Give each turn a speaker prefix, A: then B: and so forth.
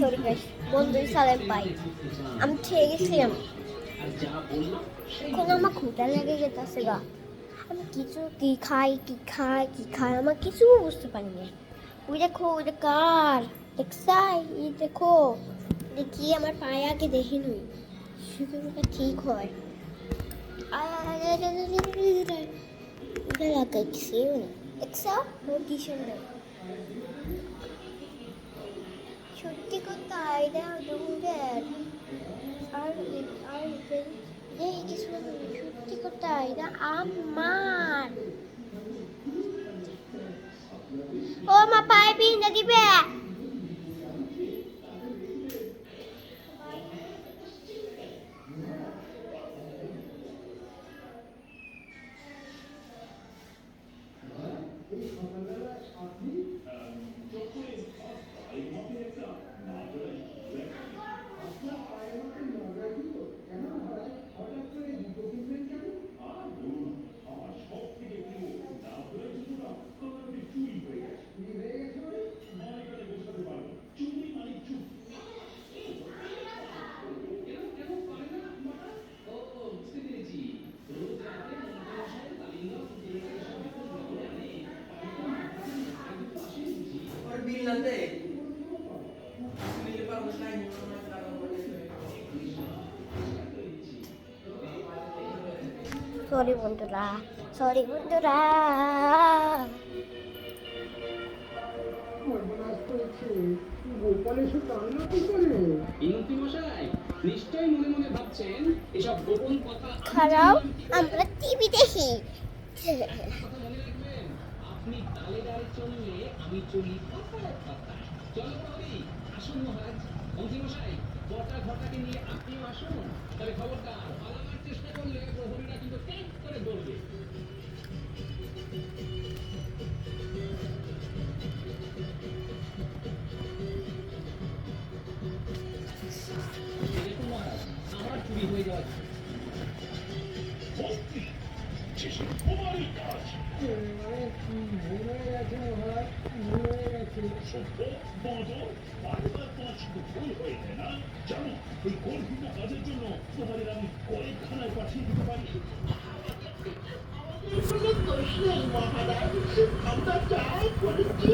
A: Sorry guys, বন্ধু সালেম ভাই, আমি খেয়ে গেছিলাম। এখন আমার ক্ষুধা লেগে যেতেছে গা। আমি কিছু কি খাই আমার কিছু বুঝতে পারি না। ওই দেখো কার দেখছাই, এই দেখো দেখি আমার পায়ে আগে দেখি নই শুধু ঠিক হয়। লাগাইছি দেখছা কি সুন্দর। সত্যি কথা এটা দূরের আর আর এই কিছু সত্যি কথা এটা আমার। ও মা পায়ে পিন্ডা দিবে। সরি বন্ধুরা, সরি বন্ধুরা। খারাপ আমরা টিভি দেখি।
B: আপনি তালে দাঁড়ে চললে আমি চলি পাতায় পাতায়। চলো তবে আসুন মহারাজ, মন্ত্রীমশাই বটা ঘটাকে নিয়ে আপনিও আসুন। তবে খবরদার পালাবার চেষ্টা করলে প্রহরীরা কিন্তু ট্যাঙ্ক করে ধরবে। দেখুন মহারাজ, আমার চুরি হয়ে যাওয়া
C: কাজের জন্য তোমাদের আমি কয়েকখানায় পাঠিয়ে দিতে পারি। মহারাজ আমরা যা করেছি